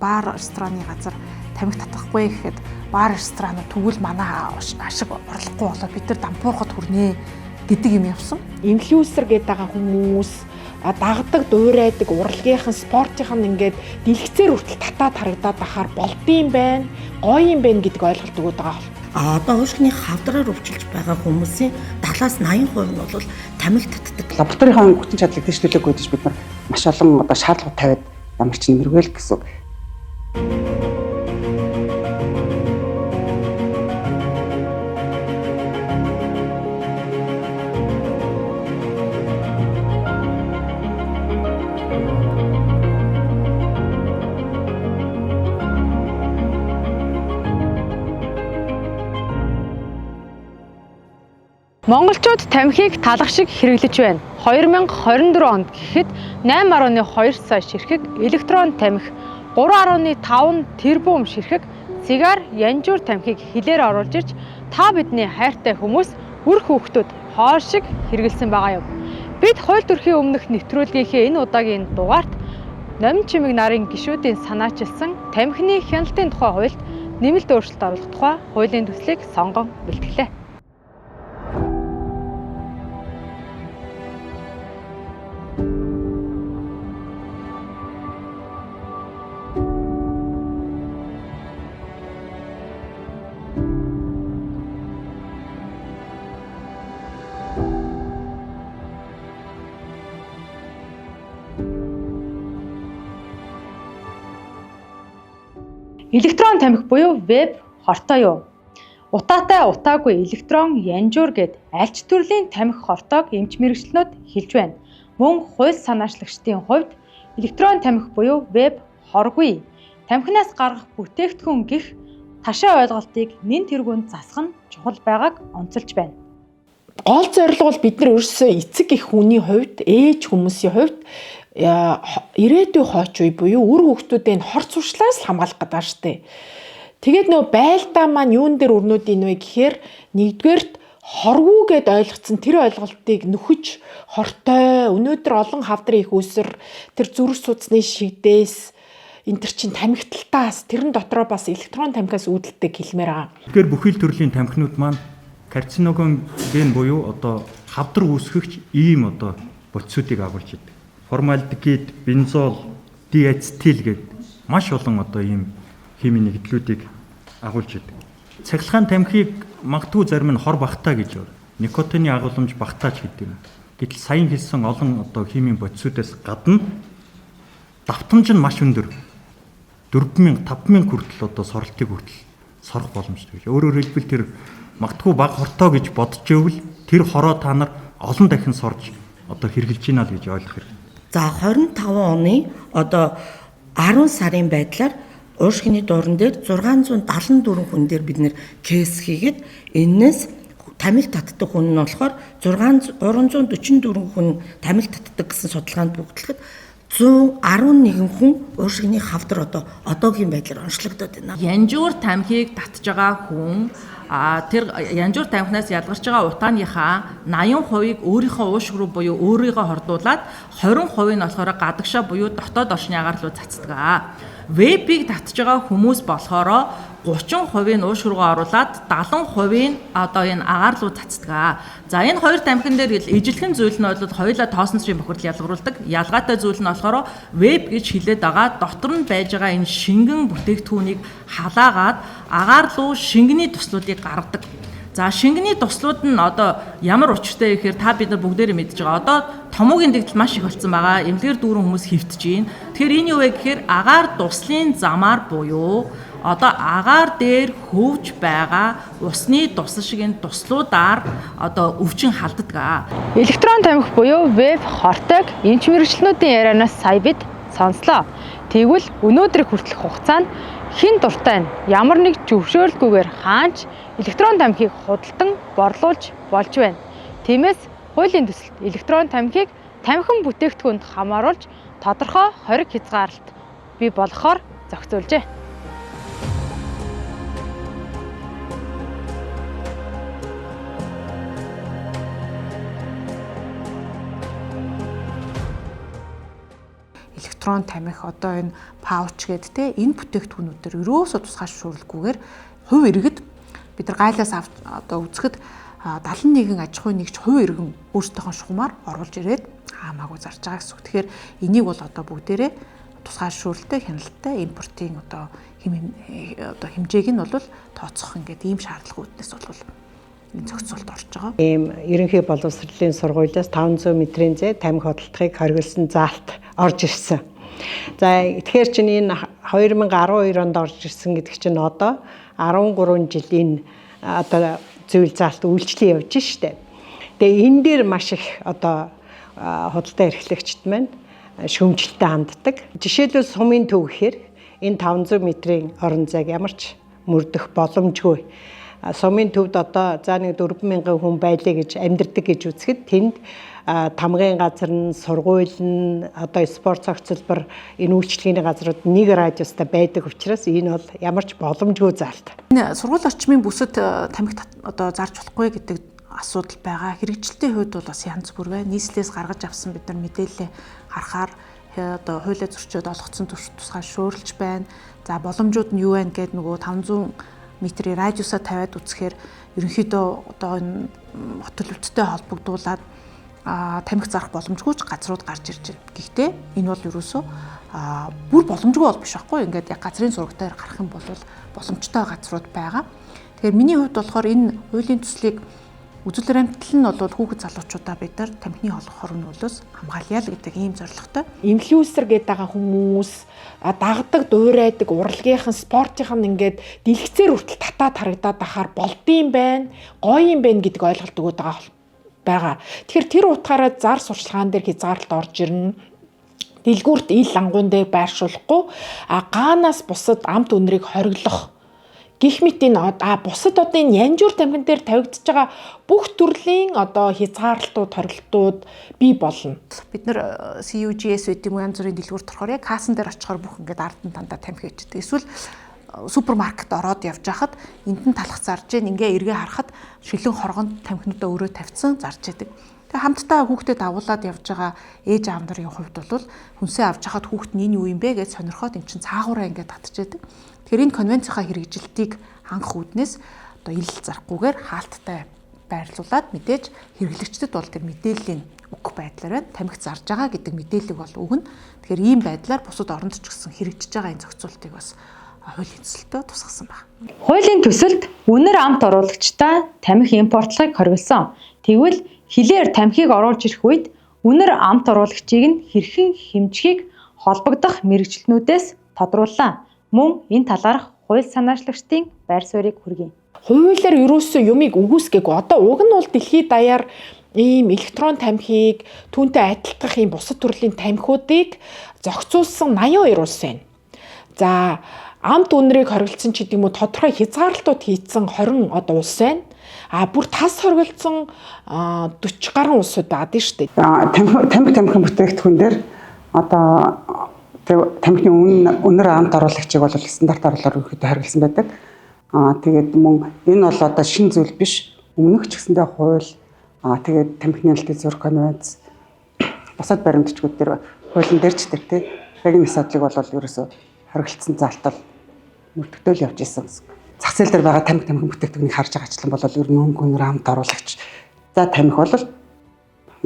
бар рестораны газар тамхи татахгүй гэхэд бар ресторанууд тэгвэл манай ашиг орлохгүй болоод бид нар дампуурхад хүрнэ гэдэг юм явсан. Инфлюенсер гэдэг байгаа хүмүүс дагдаг, дуурайдаг, урлагийнхан, спортынхан ингээд дэлгэцээр хүртэл татаад харагдаад байхаар болдсон байна, гоё юм байна гэдэг ойлголт өгöd байгаа. Одоо уушгины хавдраар өвчилж байгаа хүмүүсийн 70-80% нь бол тамхи татдаг. Лабораторийн хүчин чадлыг дэвшлүүлэх гэж бид нар маш олон одоо шаардлага тавиад ямар ч нэмэргүй л гэсэн. Монголчууд тамхиг талах шиг хэрэглэж байна. 2024 онд гэхэд 8.2 сая ширхэг электрон тамхи, 3.5 тэрбум ширхэг цигар, янжуур тамхиг хилээр оруулж ирж та бидний хайртай хүмүүс, үр хүүхдүүд хоол шиг хэрэгэлсэн байгаа юм. Бид хууль төрхийн өмнөх нэвтрүүлгийнхээ энэ удаагийн дугаарт Номин Чимэг нарын гишүүдийн санаачилсан тамхины хяналтын тухай хуульд нэмэлт өөрчлөлт оруулах тухай хуулийн төслийг сонгон бэлтгэлээ. Электрон тамхи буюу веб хортой юу? Утаатай, утаагүй электрон, янжуур гэд альч төрлийн тамхи хортойг эмч мэргэжлэнүүд хэлж байна. Мөн хууль санаачлагчдын хувьд электрон тамхи буюу веб хоргүй тамхинаас гаргах бүтээгдэхүүн гэх ташаа ойлголтыг нэн тэргүүнд засах нь чухал байгааг онцолж байна. Гол зорилго бол бид нар өөрсдөө эцэг их хүний хувьд, ээж хүмүүсийн хувьд ирээдүйн хойч үе буюу үр хүүхдүүдийн хор цушлаас хамгаалах гэдэг байна шүү дээ. Тэгээд нөө байлдаа маань юун дээр өрнөд ийн вэ гэхээр нэгдүгээрт хоргүй гэд ойлгоцсон тэр ойлголтыг нөхөж хортой өнөөдөр олон хавдрын их үсэр тэр зүрх судасны шигдээс энэ төр чин тамхиталтаас тэрэн дотроо бас электрон тамхиас үүдэлдэг хэлмээр байгаа. Тэгэхээр бүхэл төрлийн тамхинууд маань карциноген буюу одоо хавдар үүсгэгч ийм одоо бодисуудыг агуулж идэг. Формальдегид, бензол, диацетил гэдэг маш олон одоо ийм химийн нэгдлүүдийг агуулж идэг. Цахилгаан тамхиг магадгүй зарим нь хор багтаа гэж байна. Никотины агуулмж багтаач гэдэг юм. Гэтэл саяхан хэлсэн олон одоо химийн бодисуудаас гадна давтамж нь маш өндөр. 4,000, 5,000 хүртэл одоо сорилтыг хүртэл сорох боломжтой. Өөрөөр хэлбэл тэр магадгүй бага хортой гэж бодож ивэл тэр хороо та нар олон дахин сорж одоо хэрэгжилж байна л гэж ойлгох хэрэгтэй. За 25 оны одоо 10 сарын байдлаар уушгины дууран дээр 674 хүн дээр бид нэр кейс хийгээд энэс тамхи татдаг хүн нь болохоор 344 хүн тамхи татдаг гэсэн судалгаанд бүгдлэхэд 111 хүн уушгины хавдар одоогийн байдлаар онцлогдоод байна. Янжуур тамхиг татж байгаа хүн тэр янжуур тамхинаас ялгарч байгаа утааныхаа 80%-ийг өөрийнхөө уушиг руу буюу өөрийгөө хордуулад 20% нь болохоор гадагшаа буюу дотоод орчны агаар руу цацдаг. Вебийг татж байгаа хүмүүс болохоор 30% нь уушиг руугаа оруулаад 70% нь одоо энэ агаар руу цацдаг. За энэ хоёр тамхин дээр ижилхэн зүйл нь бол хоёулаа тоосонцрын бохирдол ялгаруулдаг. Ялгаатай зүйл нь болохоор веб гэж хэлээд байгаа дотор нь байж байгаа энэ шингэн бүтээгдэхүүнийг халаагаад агаар руу шингэний туслуудыг гаргадаг. За шингэний туслууд нь одоо ямар учиртай гэхээр та бид нар бүгдээрээ мэдж байгаа. Одоо томоогийн дэгдэл маш их болсон байгаа. Эмнэлгээр дүүрэн хүмүүс хөвтөж байна. Тэгэхээр энэ юу вэ гэхээр агаар дуслын замаар буюу одоо агаар дээр хөвж байгаа усны дусал шиг энэ туслуудаар одоо өвчин халддаг. Электрон тамхи буюу веб хортойг эмч мэргэжлэнүүдийн ярианаас сая бид сонслоо. Тэгвэл өнөөдрийг хүртэлх хугацаанд хин дуртай нь ямар нэг зөвшөөрлгүйгээр хаанч электрон тамхиг худалдан борлуулж болж байна. Тиймээс хуулийн төсөлд электрон тамхиг тамхин бүтээгдэхүүнд хамааруулж тодорхой хориг хязгаарлалт бий болгохоор зохицуулжээ. электрон тамхи одоо энэ пауч гэдэг те энэ бүтээгдэхүүнүүдээр ерөөсөө тусгайшруулахгүйгээр хувь иргэд бид нар гайлаас одоо үзэхэд 71 аж ахуйн нэгж хувь иргэн өөрсдийнхөө шугамар оруулж ирээд хаамаагүй зарж байгаа гэсэн үг. Тэгэхээр энийг бол одоо бүгдээрээ тусгайшруулалттай хяналттай импортын одоо хэмжээг нь бол тооцох ингээд ийм шаардлага үүднээс бол энэ зохицуулт орж байгаа. Ийм ерөнхий боловсролын сургуулиас 500 метрийн зай тамхи хөдөлгөөнийг хориглосон заалт орж ирсэн. За тэгэхээр чинь энэ 2012 онд орж ирсэн гэдэг чинь одоо 13 жилийн одоо зөвлөл заалт үйлчлэн явж штэ. Тэгээ энэ дээр маш их одоо худалдаа эрхлэгчд маань шөмжлөлтөд ханддаг. Жишээлбэл сумын төв гэхээр энэ 500 метрийн орон зайг ямар ч мөрдөх боломжгүй. Сумын төвд одоо за нэг 4000 хүн байлаа гэж амьдардаг гэж үзэхэд тэнд тамгын газар нь, сургууль нь, одоо спорт цогцлбор энэ үйлчлэгийн газрууд нэг радиустай байдаг учраас энэ бол ямар ч боломжгүй заалт. Энэ сургууль орчмын бүсэд тамхи одоо зарж болохгүй гэдэг асуудал байгаа. Хэрэгжилтийн хувьд бол бас янз бүр байна. Нийслэлээс гаргаж авсан бид нар мэдээлэл харахаар одоо хуулиа зөрчөөд олгоцсон тусгай шөөрөлж байна. За боломжууд нь юу вэ гэдэг нөгөө 500 метрийн радиусаа тавиад үзэхээр ерөнхийдөө одоо энэ хот төлөвттэй холбогдуулаад тамхи зарах боломжгүй ч газрууд гарч ирж байна. Гэхдээ энэ бол ерөөсөө бүр боломжгүй бол биш байхгүй. Ингээд яг газрын зурагтаар гарах юм бол боломжтой газрууд байгаа. Тэгэхээр миний хувьд болохоор энэ хуулийн төслийг үзүүлэлт амтлал нь бол хүүхэд залуучуудаа бид нар тамхины хорон нөлөөс хамгаалъя л гэдэг ийм зорилготой. Инфлюенсер гэдэг байгаа хүмүүс дагдаг, дуурайдаг, урлагийнхан, спортынхан ингээд дэлгэцээр хүртэл татаад харагдаад байхаар болдсон байна, гоё юм байна гэдэг ойлголт өгöd байгаа. Тэгэхээр тэр утгаараа зар сурчлагаан дээр хязгаарлалт орж ирнэ. Дэлгүүрт ил ангуун дээр байршуулахгүй гаанаас бусад амт үнэрийг хориглох гэх мэт энэ бусад одоо энэ янжуур тамхин дээр тавигдж байгаа бүх төрлийн одоо хязгаарлалтууд, хориглолтууд бий болно. Бид нар CUGS гэдэг юм янз бүрийн дэлгүүрт орохоор яг кассан дээр очихоор бүх ингээд ард нь дандаа тамхи ичдэг. Эсвэл супермаркет ороод явж хахад энд нь талах зарж гин ингээ эргээ харахад шилэн хоргонд тамхинуудаа өөрөө тавьсан зарж идэг. Тэгээ хамтдаа хүүхдэд агуулад явж байгаа ээж аав нарын хувьд бол хүнсээ авч хахад хүүхд нь энэ юу юм бэ гэж сонирхоод эн чин цаагаараа ингээ татчихэдэг. Тэгэхээр энэ конвенцийнхаа хэрэгжилтийг хангах үүднээс одоо ил зарахгүйгээр хаалттай байрлуулад мэдээж хэрэглэгчдэд бол тэр мэдээллийн өгөх байдлаар тамхи зарж байгаа гэдэг мэдээлэл бол өгнө. Тэгэхээр ийм байдлаар бусад оронд ч гэсэн хэрэгжиж байгаа энэ зохицуултыг бас хуулийн төсөлтөд тусгасан байна. Хуулийн төсөлд үнэр амт оруулагчдаа тамхи импортлогыг хориглосон. Тэгвэл хилээр тамхиг оруулж ирэх үед үнэр амт оруулагчийг нь хэрхэн хэмжихийг холбогдох мэргэжилтнүүдээс тодрууллаа. Мөн энэ талаарх хууль санаачлагчдын байр суурийг хүргэе. Хуулиар ерөөсөө юмыг үгүйсгээгүй. Одоо уг нь бол дэлхийд даяар ийм электрон тамхиг түүнтэй адилтгах ийм бусад төрлийн тамхиудыг зохицуулсан 82 улс байна. За амт үнэрийг хориглосон ч гэдэг юм уу тодорхой хязгаарлалтууд хийцэн 20 одоо улс байна. Бүр тас хориглосон 40 гаруй улсууд байдаг шүү дээ. Тамхи бүтээгдэхүүн дээр одоо тамхины үнэр амт оруулагчийг бол стандарт оруулалаар өргөдөө харгалсан байдаг. Тэгээд мөн энэ бол одоо шин зүйл биш. Өмнөх ч гэсэндээ хууль тэгээд тамхины нэлтийн зураг конвенц бусад баримтчгууд дээр хуулийн дээрч тэр тий яг энэ асуудлыг бол ерөөсө хориглосон заалтал мөрдөгдөөл явж исэн гэсэн. Зах зээл дээр байгаа тамхин бүтээгдэхүүнийг харж байгаа ачлан бол ер нь өнгө үнэр амт оруулагч. За тамхи бол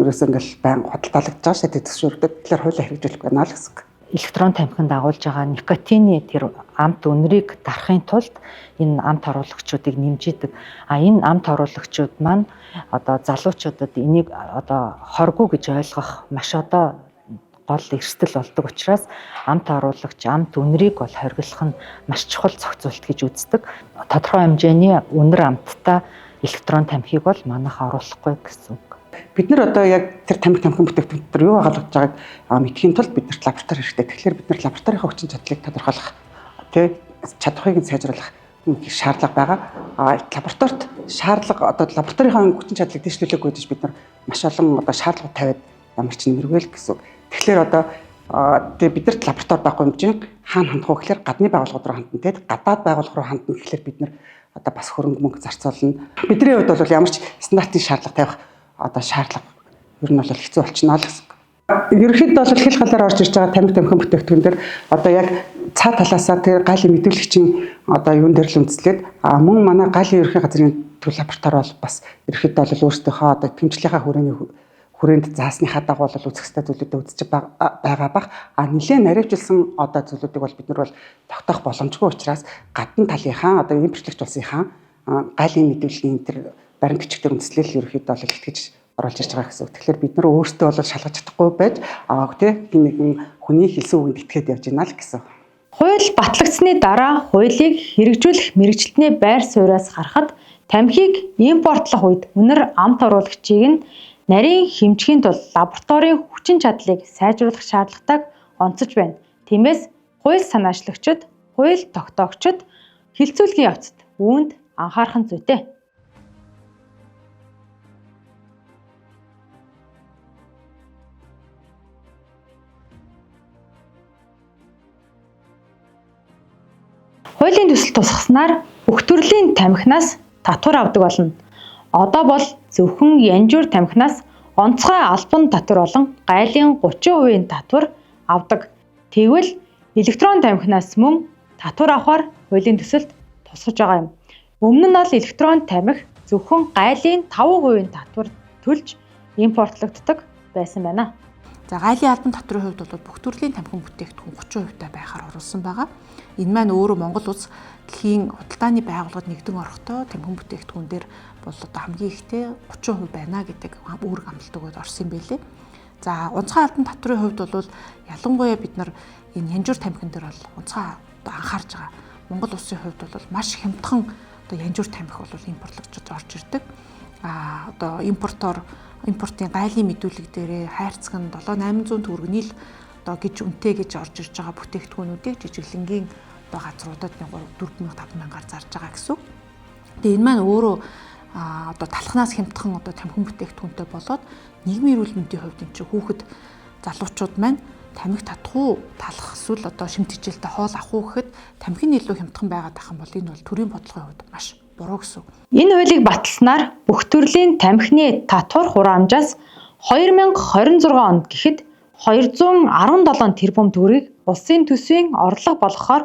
ерөөсө ингээл байнга худалдаалагдж байгаа шүү дээ төсвөрөгдөд. Тэгэхээр хуулиа хэрэгжүүлэх байна л гэсэн. Электрон тамхинд дагуулж байгаа никотины тэр амт үнэрийг дарахын тулд энэ амт оруулагчдыг нэмжидэг. Энэ амт оруулагчид маань одоо залуучуудад энийг одоо хоргүй гэж ойлгох маш одоо гол эрсдэл болдог учраас амт оруулагч амт үнэрийг бол хориглох нь маш чухал зохицуулт гэж үздэг. Тодорхой хэмжээний үнэр амттай электрон тамхиг бол манайх оруулахгүй гэсэн үг. Бид нар одоо яг тэр тамхин бүтээгдэхүүн дээр юу хагалж байгааг мэдхийн тулд биднэрт лаборатори хэрэгтэй. Тэгэхээр бид нар лабораторийнхаа хүчин чадлыг тодорхойлох, чадхыг сайжруулах шаардлага байгаа. Лабораторид шаардлага одоо лабораторийнхаа хүчин чадлыг дэвшлүүлээгүй гэж бид нар маш олон одоо шаардлагууд тавиад ямар ч нэмэргүй л гэсэн. Тэгэхээр одоо биднэрт лаборатори байхгүй юм чинь хаана хандах вэ гэхээр гадны байгууллагууд руу хандна те гадаад байгууллага руу хандна гэхээр бид нар одоо бас хөрөнгө мөнгө зарцуулна. Бидний хувьд бол ямар ч стандартын шаардлага тавих одоо шаардлага ер нь бол хэцүү болчихно л гэсэн. Ерөнхийдөө бол хэл галаар орж ирж байгаа тамхи тамхин бүтээгдэхүүн дээр одоо яг цаа талаасаа тэр галийн мэдүүлэгчийн одоо юун дээр л үндэслээд мөн манай галийн ерөнхий газрын төв лаборатори бол бас ерөнхийдөө бол өөрсдийнхөө одоо тэмцлийнхаа хүрээнд заасныхаа дагуу бол үзэх ёстой зүйлүүдэд үзэж байгаа бах. Нэлээд наривчилсан одоо зүйлүүдийг бол бид нар бол тогтоох боломжгүй учраас гадна талынхаа одоо импортлогч улсынхаа галийн мэдүүлгийн тэр баримт бичгээр үндэслэл ерөнхийдөө бол итгэж оруулж ирж байгаа гэсэн үг. Тэгэхээр бид нар өөрсдөө бол шалгаж чадахгүй байж тийм нэгэн хүний хэлсэн үгэнд итгээд явж байна л гэсэн. Хууль батлагдсны дараа хуулийг хэрэгжүүлэх мэрэгчлэлтний байр сууриас харахад тамхиг импортлох үед үнэр амт оруулагчийг нь нарийн хэмжихийн тулд лабораторийн хүчин чадлыг сайжруулах шаардлагатайг онцолж байна. Тиймээс хууль санаачлагчид, хууль тогтоогчид хилцүүлгийн явцад үүнд анхаарах нь зүйтэй. Хуулийн төсөл тусгаснаар бүх төрлийн тамхинаас татвар авдаг болно. Одоо бол зөвхөн янжуур тамхинаас онцгой албан татвар болон гайлын 30% татвар авдаг. Тэгвэл электрон тамхинаас мөн татвар авахар хуулийн төсөлд тусгаж байгаа юм. Өмнө нь бол электрон тамхи зөвхөн гайлын 5% татвар төлж импортлогддог байсан байна. За гайлын албан татврын хувьд бол бүх төрлийн тамхин бүтээгдэхүүн 30% таа байхаар оруулсан байгаа. Энэ маань өөрөө Монгол улс дэлхийн худалдааны байгууллагад нэгдэн орохдоо тамхин бүтээгдэхүүн дээр бол одоо хамгийн ихтэй 30% байна гэдэг үүрэг амлалт өгөөд орсон юм байлээ. За онцгой албан татврын хувьд бол ялангуяа бид нар энэ янжуур тамхин дээр бол онцгой одоо анхаарж байгаа. Монгол улсын хувьд бол маш хямдхан одоо янжуур тамхи бол импортлогчд орж ирдэг. Одоо импортын гайлын мэдүүлэг дээрээ хайрцаг нь 7-800 төгрөгийн л одоо гэж үнэтэй гэж орж ирж байгаа бүтээгдэхүүнүүдийг жижиглэнгийн одоо газруудад 4000-5000-аар зарж байгаа гэсэн. Тэгээ энэ маань өөрөө одоо талхнаас хямдхан одоо тамхин бүтээгдэхүүнтэй болоод нийгмийн эрүүл мэндийн хувьд энэ чинь хүүхэд залуучууд маань тамхи татах уу, талах эсвэл одоо шимт хичээлтэй хоол авах уу гэхэд тамхины илүү хямдхан байгаад байх юм бол энэ бол төрийн бодлогын хувьд маш буруу гэсэн. Энэ хуулийг баталснаар бүх төрлийн тамхины татвар хураамжаас 2026 онд гэхэд 217 тэрбум төгрөгийг улсын төсвийн орлого болгохоор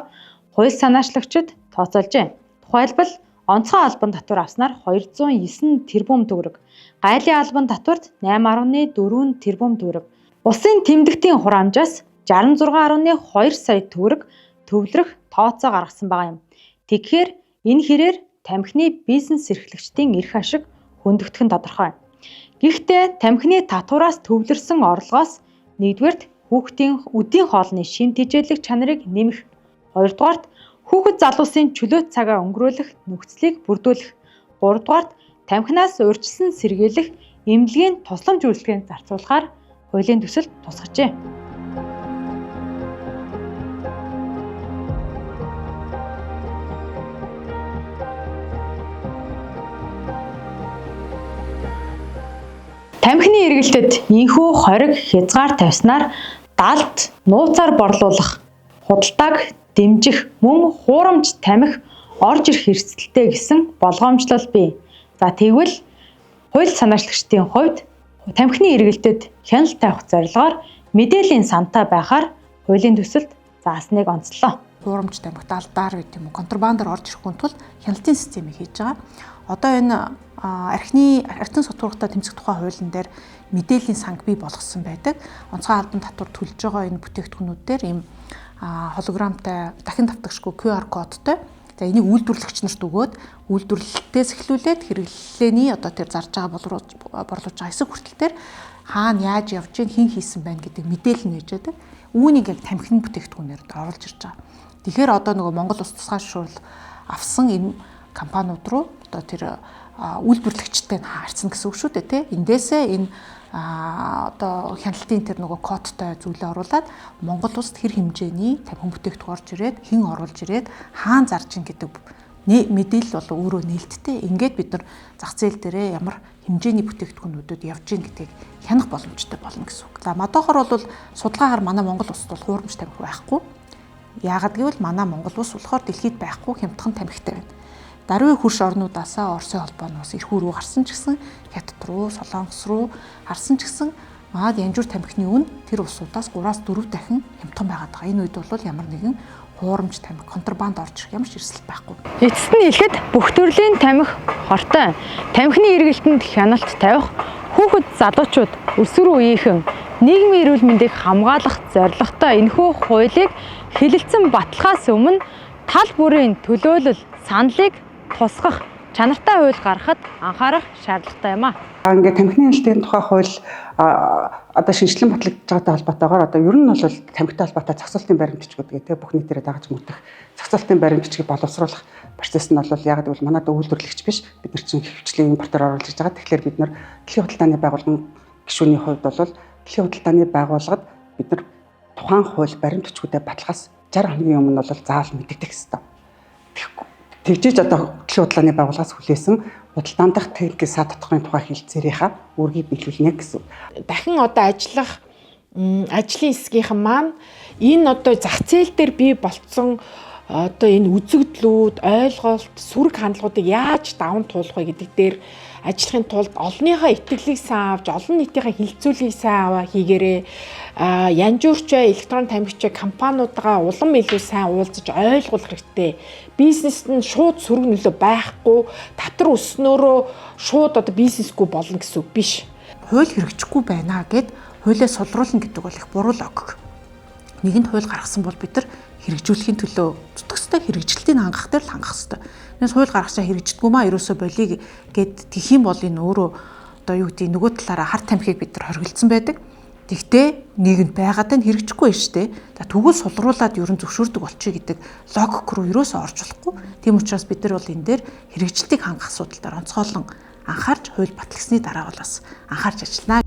хууль санаачлагчид тооцоолжээ. Тухайлбал онцгой албан татвар авснаар 209 тэрбум төгрөг, гайлын албан татварт 8.4 тэрбум төгрөг, улсын тэмдэгтийн хураамжаас 66.2 сая төгрөг төвлөрөх тооцоо гаргасан байгаа юм. Тэгэхээр энэ хэрээр тамхины бизнес эрхлэгчдийн эрх ашиг хөндөгдөх нь тодорхой. Гэхдээ тамхины татвараас төвлөрсөн орлогоос нэгдүгээрт хүүхдийн үдийн хоолны шимт хичээллэх чанарыг нэмэх, хоёрдугаарт хүүхэд залуусын чөлөөт цагаа өнгөрүүлэх нөхцөлийг бүрдүүлэх, гуравдугаарт тамхинаас урьдчилан сэргийлэх эмнэлгийн тусламж үйлчилгээнд зарцуулахаар хуулийн төсөлд тусгажээ. Тамхины эргэлтэд инхүү хориг хязгаар тавьснаар далд нууцаар борлуулах, худалдааг дэмжих мөн хуурамч тамхи орж ирэх эрсдэлтэй гэсэн болгоомжлол бий. За тэгвэл хууль санаачлагчдын хувьд тамхины эргэлтэд хяналт тавих зорилгоор мэдээллийн сантай байхаар хуулийн төсөлд заасныг онцлоо. Хуурамч тамхи далдаар гэдэг юм уу контрабандаар орж ирэхгүй тул хяналтын системийг хийж байгаа. Одоо энэ архитын сутгууртай тэмцэх тухай хуулийн дээр мэдээллийн санг бий болгосон байдаг. Онцгой албан татвар төлж байгаа энэ бүтээгдэхүүнүүд дээр ийм холограмтай дахин давтагшгүй QR кодтой. За энийг үйлдвэрлэгч нарт өгөөд үйлдвэрлэлтээс эхлүүлээд хэрэглээний одоо тэр зарж байгаа борлуулж байгаа хэсэг хүртэл тэр хаана яаж явж гин хэн хийсэн байна гэдэг мэдээлэл нь ээж байдаг. Үүнийг яг тамхины бүтээгдэхүүнээр оруулж ирж байгаа. Тэгэхээр одоо нөгөө Монгол Улс тусгай шуурал авсан энэ компаниуд руу одоо тэр үйлдвэрлэгчтэй харьцсан гэсэн үг шүү дээ тий. Эндээсээ энэ одоо хяналтын тэр нөгөө кодтой зүйлээ оруулаад Монгол улсад хэр хэмжээний тамхин бүтээгдэхүүн орж ирээд хэн оруулж ирээд хаана зарж ин гэдэг мэдээлэл бол өөрөө нээлттэй. Ингээд бид нар зах зээл дээрээ ямар хэмжээний бүтээгдэхүүнүүдэд явж гин гэдгийг хянах боломжтой болно гэсэн үг. За мадохоор бол судалгаагаар манай Монгол улсад бол хуурамч тамхи байхгүй. Яагаад гэвэл манай Монгол улс болохоор дэлхийд байхгүй хямдхан тамхитай байна. Даруй хөрш орнуудаасаа Оросын холбооноос эрхүү рүү гарсан ч гэсэн Хятад руу, Солонгос руу харсан ч гэсэн Манайд янжуур тамхины үн тэр улсуудаас 3-4 дахин хямдхан байгаад байгаа. Энэ үед бол ямар нэгэн хуурамч тамхи, контрабанд орж ирэх ямар ч эрсдэл байхгүй. Эцэст нь хэлэхэд бүх төрлийн тамхи хортой. Тамхины эргэлтэнд хяналт тавих, хүүхэд залуучууд өсвөр үеийнхэн нийгмийн эрүүл мэндийг хамгаалах зорилготой энэхүү хуулийг хэлэлцэн баталгаас өмнө тал бүрийн төлөөлөл, саналыг тусгах чанартай хууль гаргахад анхаарах шаардлагатай юм а. Ингээд тамхины нэлтийн тухай хууль одоо шинжилэн батлагдж байгаатай холбоотойгоор одоо ер нь бол тамхитай холбоотой зохицуултын баримтчиг гэдэг тийм бүх нийтээрээ дагаж мөрдөх зохицуултын баримтчгийг боловсруулах процесс нь бол яг гэвэл манайд үйлдвэрлэгч биш бид нар чинь хөвчлийн импортоор оруулж байгаа. Тэгэхээр бид нар дэлхийн худалдааны байгууллагын гишүүний хувьд бол дэлхийн худалдааны байгууллагад бид нар тухайн хууль баримтчгүүдэд баталгаас 60 хоногийн өмнө бол заавал мэддэг гэсэн. Тэгжиж одоо дэлхийн худалдааны байгууллагаас хүлээсэн худалдаан дахь техникийн саад татхын тухай хэлцээрийнхаа үүргийг биелүүлнэ гэсэн. Дахин одоо ажиллах ажлын хэсгийнхэн маань энэ одоо зах зээл дээр бий болцсон одоо энэ үзэгдлүүд, ойлголт, сүрэг хандлагуудыг яаж даван туулах вэ гэдэг дээр ажиллахын тулд олонныхоо итгэлийг сайн авч, олон нийтийнхээ хилцүүлгийг сайн аваа хийгээрээ янжуурчаа, электрон тамхичаа компаниудаа улам илүү сайн уулзаж ойлгуулах хэрэгтэй. Бизнест нь шууд сөрөг нөлөө байхгүй, татвар өснөөрөө шууд одоо бизнесгүй болно гэсэн үг биш. Хууль хэрэгжихгүй байна гэд хуулиа сулруулна гэдэг бол их буруу логик. Нэгэнт хууль гаргасан бол бид нар хэрэгжүүлэхийн төлөө зүтгэстэй хэрэгжилтийг хангах дээр л хангах хэрэгтэй. Нэгээс хууль гаргачаа хэрэгждэггүй маа ерөөсөө болийг гэд тэх юм бол энэ өөрөө одоо юу гэдэг нөгөө талаараа хар тамхиг бид нар хоригдсан байдаг. Тэгтээ нийгэмд байгаад нь хэрэгжихгүй байна шүү дээ. За тэгвэл сулруулад ерөн зөвшөөрдөг болчих гэдэг логик руу ерөөсөө орж болохгүй. Тийм учраас бид нар бол энэ дээр хэрэгжилтийг хангах асуудал дээр онцгойлон анхаарч хууль батлагдсны дараа бол бас анхаарч ажиллана.